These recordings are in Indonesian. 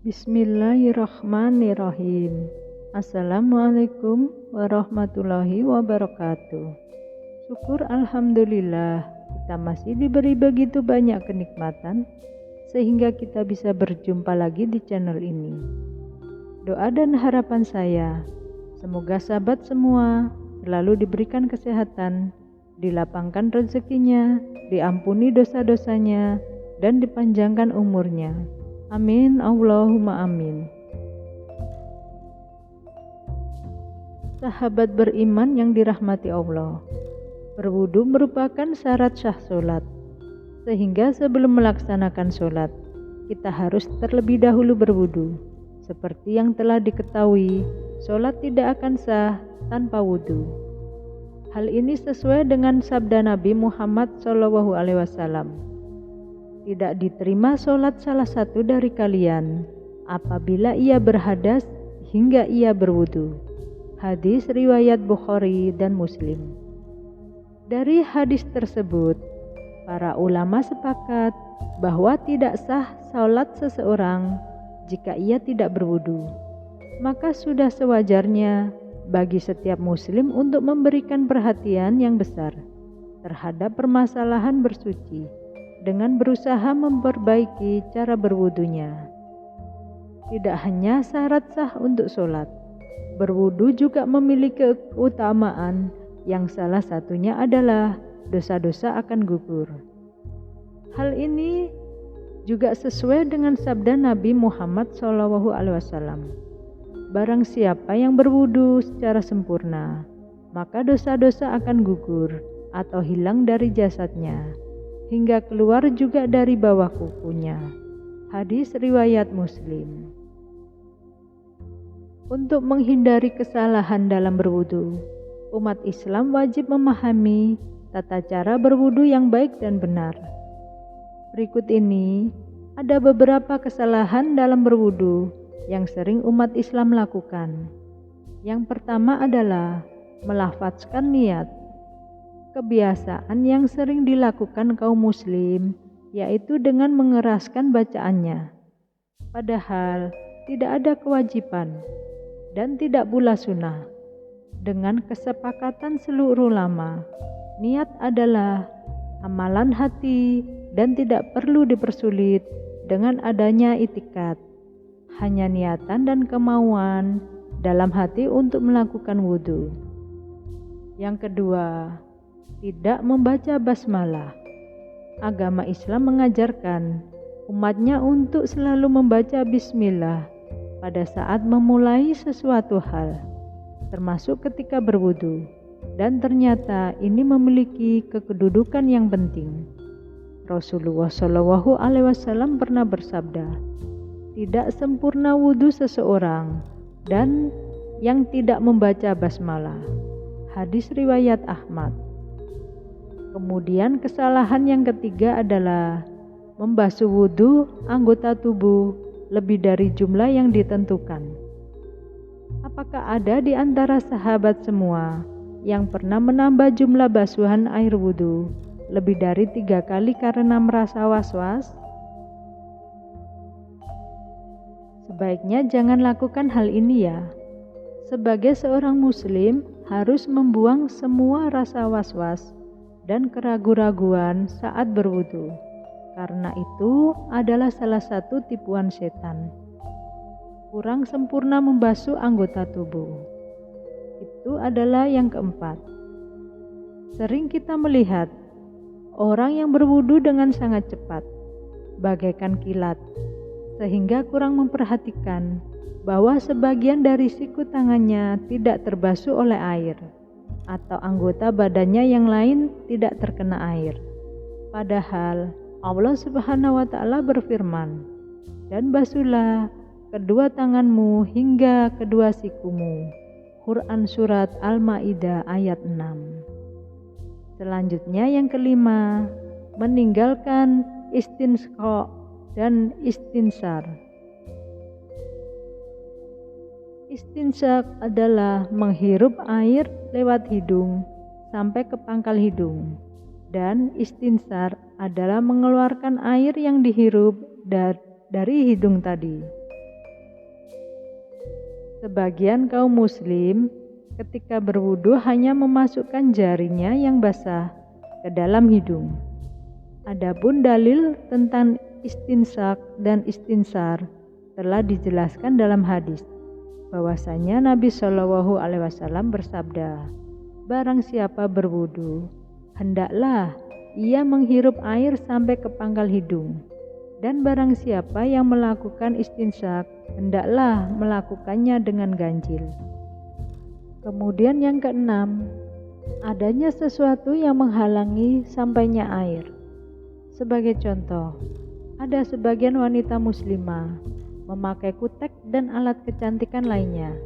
Bismillahirrahmanirrahim. Assalamualaikum warahmatullahi wabarakatuh. Syukur alhamdulillah kita masih diberi begitu banyak kenikmatan sehingga kita bisa berjumpa lagi di channel ini. Doa dan harapan saya, semoga sahabat semua selalu diberikan kesehatan, dilapangkan rezekinya, diampuni dosa-dosanya, dan dipanjangkan umurnya. Amin, Allahumma amin. Sahabat beriman yang dirahmati Allah, berwudu merupakan syarat sah sholat. Sehingga sebelum melaksanakan sholat, kita harus terlebih dahulu berwudu. Seperti yang telah diketahui, sholat tidak akan sah tanpa wudu. Hal ini sesuai dengan sabda Nabi Muhammad SAW. Tidak diterima sholat salah satu dari kalian apabila ia berhadas hingga ia berwudu. Hadis riwayat Bukhari dan Muslim. Dari hadis tersebut, para ulama sepakat bahwa tidak sah sholat seseorang jika ia tidak berwudu. Maka sudah sewajarnya bagi setiap muslim untuk memberikan perhatian yang besar terhadap permasalahan bersuci dengan berusaha memperbaiki cara berwudunya. Tidak hanya syarat sah untuk sholat, berwudu juga memiliki keutamaan yang salah satunya adalah dosa-dosa akan gugur. Hal ini juga sesuai dengan sabda Nabi Muhammad SAW. Barang siapa yang berwudu secara sempurna, maka dosa-dosa akan gugur atau hilang dari jasadnya, hingga keluar juga dari bawah kukunya. Hadis riwayat Muslim. Untuk menghindari kesalahan dalam berwudu, umat Islam wajib memahami tata cara berwudu yang baik dan benar. Berikut ini ada beberapa kesalahan dalam berwudu yang sering umat Islam lakukan. Yang pertama adalah melafadzkan niat. Kebiasaan yang sering dilakukan kaum muslim yaitu dengan mengeraskan bacaannya. Padahal tidak ada kewajiban dan tidak pula sunnah. Dengan kesepakatan seluruh ulama, niat adalah amalan hati dan tidak perlu dipersulit dengan adanya itikad. Hanya niatan dan kemauan dalam hati untuk melakukan wudu. Yang kedua, tidak membaca basmalah. Agama Islam mengajarkan umatnya untuk selalu membaca bismillah pada saat memulai sesuatu hal, termasuk ketika berwudu, dan ternyata ini memiliki kedudukan yang penting. Rasulullah SAW pernah bersabda, tidak sempurna wudu seseorang dan yang tidak membaca basmalah. Hadis riwayat Ahmad. Kemudian kesalahan yang ketiga adalah membasuh wudu anggota tubuh lebih dari jumlah yang ditentukan. Apakah ada di antara sahabat semua yang pernah menambah jumlah basuhan air wudu lebih dari 3 kali karena merasa was-was? Sebaiknya jangan lakukan hal ini ya. Sebagai seorang muslim harus membuang semua rasa was-was dan keraguan-raguan saat berwudu, karena itu adalah salah satu tipuan setan. Kurang sempurna membasuh anggota tubuh. Itu adalah yang keempat. Sering kita melihat orang yang berwudu dengan sangat cepat, bagaikan kilat, sehingga kurang memperhatikan bahwa sebagian dari siku tangannya tidak terbasuh oleh air, atau anggota badannya yang lain tidak terkena air. Padahal Allah Subhanahu wa Ta'ala berfirman, dan basuhlah kedua tanganmu hingga kedua sikumu. Quran surat Al-Maidah ayat 6. Selanjutnya yang kelima, meninggalkan istinsqa dan istinsar. Istinsak adalah menghirup air lewat hidung sampai ke pangkal hidung, dan istinsar adalah mengeluarkan air yang dihirup dari hidung tadi. Sebagian kaum muslim ketika berwudu hanya memasukkan jarinya yang basah ke dalam hidung. Adapun dalil tentang istinsak dan istinsar telah dijelaskan dalam hadis bahwasanya Nabi Shallallahu Alaihi Wasallam bersabda, barang siapa berwudu, hendaklah ia menghirup air sampai ke pangkal hidung, dan barang siapa yang melakukan istinsak, hendaklah melakukannya dengan ganjil. Kemudian yang keenam, adanya sesuatu yang menghalangi sampainya air. Sebagai contoh, ada sebagian wanita muslimah memakai kutek dan alat kecantikan lainnya.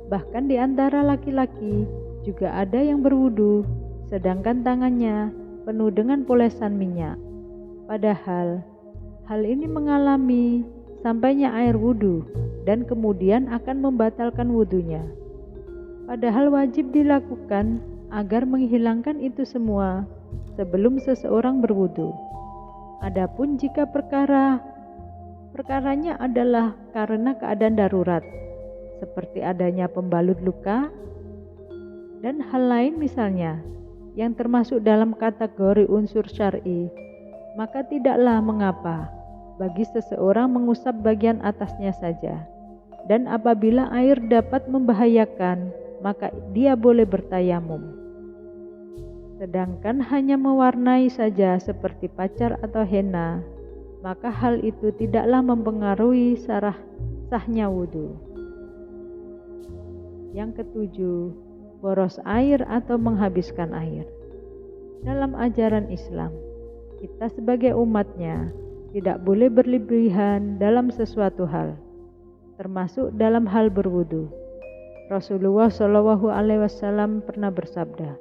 Bahkan di antara laki-laki juga ada yang berwudu, sedangkan tangannya penuh dengan polesan minyak. Padahal hal ini mengalami sampainya air wudu dan kemudian akan membatalkan wudunya. Padahal wajib dilakukan agar menghilangkan itu semua sebelum seseorang berwudu. Adapun jika perkaranya adalah karena keadaan darurat, seperti adanya pembalut luka dan hal lain misalnya, yang termasuk dalam kategori unsur syar'i, maka tidaklah mengapa bagi seseorang mengusap bagian atasnya saja. Dan apabila air dapat membahayakan, maka dia boleh bertayamum. Sedangkan hanya mewarnai saja seperti pacar atau henna, maka hal itu tidaklah mempengaruhi sahnya wudu. Yang ketujuh, boros air atau menghabiskan air. Dalam ajaran Islam, kita sebagai umatnya tidak boleh berlebihan dalam sesuatu hal, termasuk dalam hal berwudu. Rasulullah Shallallahu Alaihi Wasallam pernah bersabda,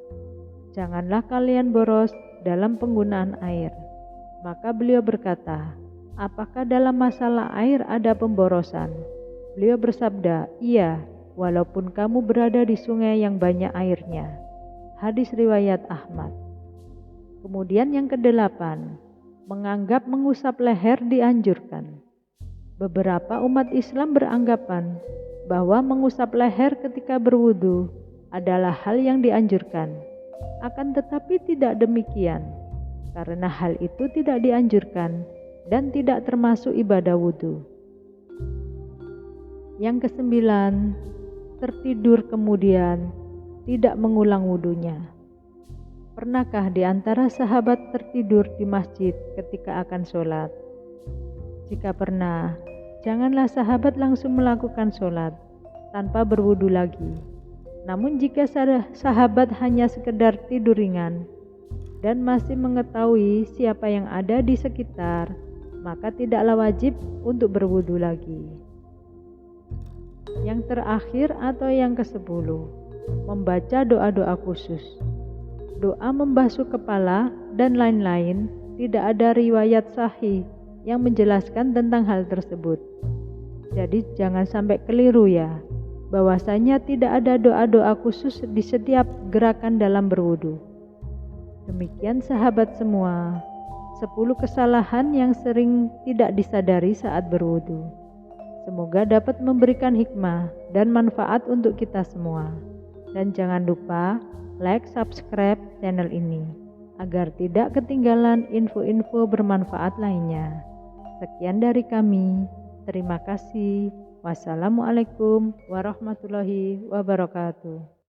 janganlah kalian boros dalam penggunaan air. Maka beliau berkata, apakah dalam masalah air ada pemborosan? Beliau bersabda, iya, walaupun kamu berada di sungai yang banyak airnya. Hadis riwayat Ahmad. Kemudian yang kedelapan, menganggap mengusap leher dianjurkan. Beberapa umat Islam beranggapan bahwa mengusap leher ketika berwudu adalah hal yang dianjurkan. Akan tetapi tidak demikian, karena hal itu tidak dianjurkan dan tidak termasuk ibadah wudu. Yang kesembilan, tertidur kemudian tidak mengulang wudunya. Pernahkah di antara sahabat tertidur di masjid ketika akan sholat? Jika pernah, janganlah sahabat langsung melakukan sholat tanpa berwudu lagi. Namun jika sahabat hanya sekedar tidur ringan dan masih mengetahui siapa yang ada di sekitar, maka tidaklah wajib untuk berwudu lagi. Yang terakhir atau yang ke-10, membaca doa-doa khusus. Doa membasuh kepala dan lain-lain tidak ada riwayat sahih yang menjelaskan tentang hal tersebut. Jadi jangan sampai keliru ya, bahwasanya tidak ada doa-doa khusus di setiap gerakan dalam berwudu. Demikian sahabat semua, 10 kesalahan yang sering tidak disadari saat berwudu. Semoga dapat memberikan hikmah dan manfaat untuk kita semua. Dan jangan lupa like, subscribe channel ini agar tidak ketinggalan info-info bermanfaat lainnya. Sekian dari kami. Terima kasih. Wassalamualaikum warahmatullahi wabarakatuh.